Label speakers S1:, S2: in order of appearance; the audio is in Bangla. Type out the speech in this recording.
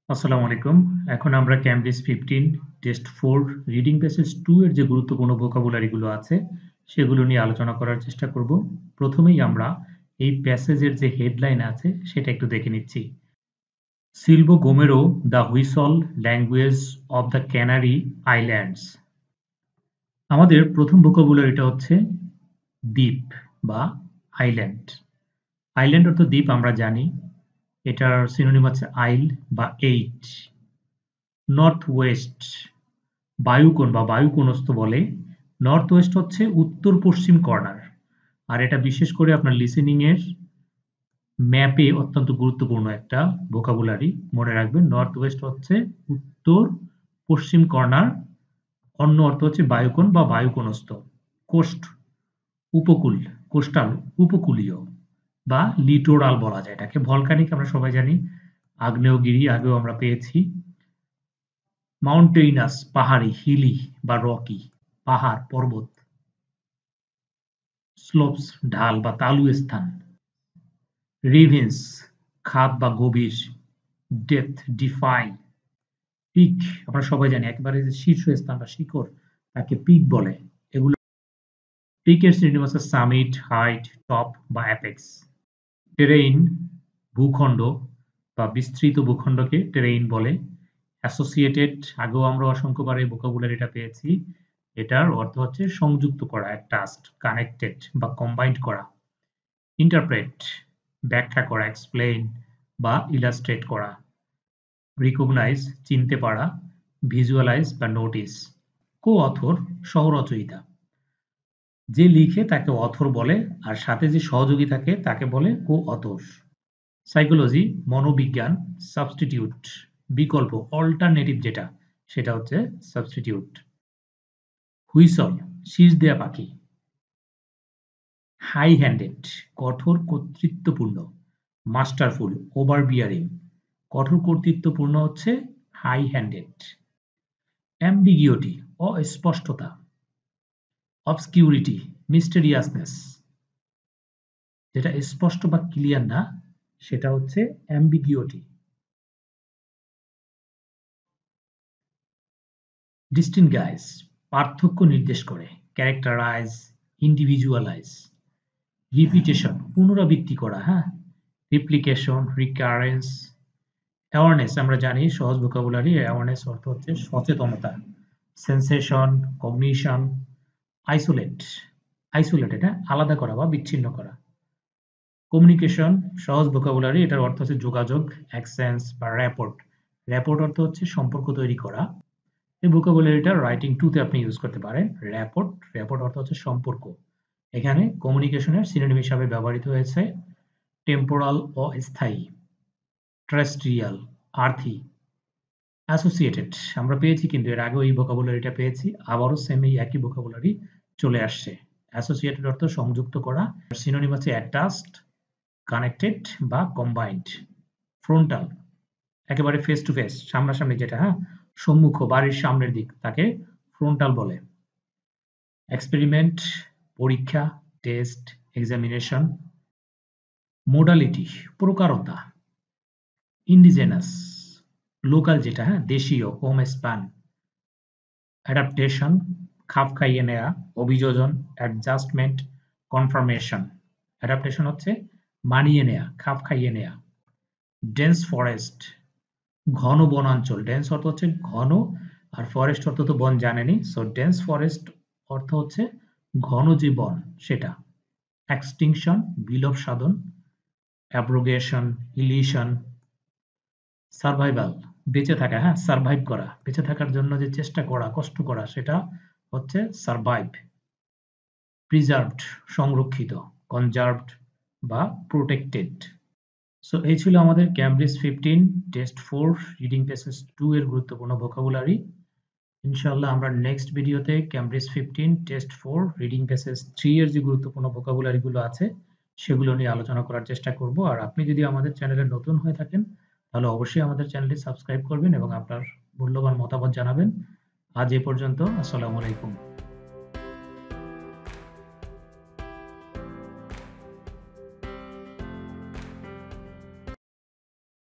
S1: আসসালামু আলাইকুম। এখন আমরা ক্যামব্রিজ 15 টেস্ট 4 রিডিং প্যাসেজ 2 এর যে গুরুত্বপূর্ণ ভোকাবুলারি গুলো আছে সেগুলো নিয়ে আলোচনা করার চেষ্টা করব। প্রথমেই আমরা এই প্যাসেজের যে হেডলাইন আছে সেটা একটু দেখে নিচ্ছি। Silbo Gomero the whistle language of the Canary Islands. আমাদের প্রথম ভোকাবুলারিটা হচ্ছে দ্বীপ বা আইল্যান্ড। আইল্যান্ড অর্থ দ্বীপ আমরা জানি। এটার সিনোনিম হচ্ছে আইল বা এইট। নর্থ ওয়েস্ট বায়ুকোণ বা বায়ুকোণস্থ বলে। নর্থ ওয়েস্ট হচ্ছে উত্তর পশ্চিম কর্নার। আর এটা বিশেষ করে আপনার লিসেনিং এর ম্যাপে অত্যন্ত গুরুত্বপূর্ণ একটা ভোকাবুলারি। মনে রাখবেন নর্থ ওয়েস্ট হচ্ছে উত্তর পশ্চিম কর্নার। অন্য অর্থ হচ্ছে বায়ুকোণ বা বায়ুকোণস্থ। কোস্ট উপকূল, কোস্টাল উপকূলীয় বা লিটোরাল বলা যায় এটাকে। ভলকানিক আমরা সবাই জানি, আগ্নেয়গিরি আগেও আমরা পেয়েছি। মাউন্টেইনাস পাহাড়ি, হিলি বা রকি পাহাড় পর্বত। স্লোপস ঢাল বা তালু স্থান। রিভেন্স খাদ বা গভীর। Depth defy. পিক আমরা সবাই জানি একেবারে যে শীর্ষস্থান বা শিখর তাকে পিক বলে। এগুলো পিকের শ্রেণী হচ্ছে সামিট, হাইট, টপ বা অ্যাপেক্স। টেরেইন ভূখণ্ড বা বিস্তৃত ভূখণ্ডকে টেরেইন বলে। অ্যাসোসিয়েটেড আগেও আমরা অসংখ্যবার এই ভোকাবুলারিটা পেয়েছি। এটার অর্থ হচ্ছে সংযুক্ত করা, অ্যাটাচড, কানেক্টেড বা কম্বাইন্ড করা। ইন্টারপ্রেট ব্যাখ্যা করা, এক্সপ্লেইন বা ইলাস্ট্রেট করা। রিকগনাইজ চিনতে পারা, ভিজুয়ালাইজ বা নোটিস। কো অথর সহ-রচয়িতা। যে লিখে তাকে অথর বলে আর সাথে যে সহযোগী থাকে তাকে বলে কো অথর। সাইকোলজি মনোবিজ্ঞান। সাবস্টিটিউট বিকল্প, অল্টারনেটিভ যেটা সেটা হচ্ছে সাবস্টিটিউট। হুইসল শীষ দেয়া পাখি। হাই হ্যান্ডেড কঠোর কর্তৃত্বপূর্ণ। মাস্টারফুল ওভারবিয়ারিং কঠোর কর্তৃত্বপূর্ণ হচ্ছে হাই হ্যান্ডেড। অ্যাম্বিগিউটি অস্পষ্টতা। অবসকিউরিটি মিস্টেরিয়াসনেস, যেটা স্পষ্ট বা ক্লিয়ার না সেটা হচ্ছে অ্যাম্বিগিউটি। ডিস্টিংগাইজ পার্থক্য নির্দেশ করে। Characterise individualise. রিপিটেশন পুনরাবৃত্তি করা, হ্যাঁ। Replication recurrence. অ্যাওয়ারনেস আমরা জানি সহজ ভোকাবুলারি। অ্যাওয়ারনেস অর্থ হচ্ছে সচেতনতা। Sensation cognition. আইসোলেট আইসোলেটেড হ্যাঁ আলাদা করা বা বিচ্ছিন্ন করা। কমিউনিকেশন সহজ ভোকাবুলারি। এটার অর্থ হচ্ছে যোগাযোগ, এক্সচেঞ্জ বা র্যাপোর্ট। র্যাপোর্ট অর্থ হচ্ছে সম্পর্ক তৈরি করা। এই ভোকাবুলারিটা রাইটিং 2 তে আপনি ইউজ করতে পারেন। র্যাপোর্ট র্যাপোর্ট অর্থ হচ্ছে সম্পর্ক। এখানে কমিউনিকেশনের সিনোনিম হিসাবে ব্যবহৃত হয়েছে টেম্পোরাল অস্থায়ী। টেরেস্ট্রিয়াল আর্থি। অ্যাসোসিয়েটেড আমরা পেয়েছি কিন্তু এর আগেও এই ভোকাবুলারিটা পেয়েছি, আবারও সেম এই একই ভোকাবুলারি চলে আসছে। অ্যাসোসিয়েটেড অর্থ সংযুক্ত করা। সিনোনিম হচ্ছে অ্যাটাচড, কানেক্টেড বা কম্বাইন্ড। ফ্রন্টাল একেবারে ফেস টু ফেস সামনাসামনি যেটা, হ্যাঁ সম্মুখ বাড়ির সামনের দিক তাকে ফ্রন্টাল বলে। এক্সপেরিমেন্ট পরীক্ষা, টেস্ট, এক্সামিনেশন। মোডালিটি প্রকারতা। ইন্ডিজেনাস লোকাল যেটা, হ্যাঁ দেশীয়, হোম স্প্যান। অ্যাডাপ্টেশন খাপ খাইয়ে নেয়া, অভিযোজন, অ্যাডজাস্টমেন্ট, কনফার্মেশন। অ্যাডাপ্টেশন হচ্ছে মানিয়ে নেয়া, খাপ খাইয়ে নেয়া। ডেন্স ফরেস্ট ঘন বনাঞ্চল। ডেন্স অর্থ হচ্ছে ঘন আর ফরেস্ট অর্থ তো বন জানেনি, সো ডেন্স ফরেস্ট অর্থ হচ্ছে ঘন যে বন সেটা। এক্সটিংশন বিলোপ সাধন। অ্যাব্রোগেশন ইলিশন। সার্ভাইভাল বেঁচে থাকা, হ্যাঁ সার্ভাইভ করা, বেঁচে থাকার জন্য যে চেষ্টা করা, কষ্ট করা সেটা হচ্ছে সার্ভাইভ। প্রিজার্ভড সংরক্ষিত, কনজার্ভড বা প্রোটেক্টেড। সো এই ছিল আমাদের ক্যামব্রিজ 15 টেস্ট 4 রিডিং প্যাসেজ 2 এর গুরুত্বপূর্ণ ভোকাবুলারি। ইনশাআল্লাহ আমরা নেক্সট ভিডিওতে ক্যামব্রিজ 15 টেস্ট 4 রিডিং প্যাসেজ 3 এর যে গুরুত্বপূর্ণ ভোকাবুলারি গুলো আছে সেগুলো নিয়ে আলোচনা করার চেষ্টা করব। আর আপনি যদি আমাদের চ্যানেলে নতুন হয়ে থাকেন তাহলে অবশ্যই আমাদের চ্যানেলটি সাবস্ক্রাইব করবেন এবং আপনার মূল্যবান মতামত জানাবেন। আজ এ পর্যন্ত। আসসালামু আলাইকুম।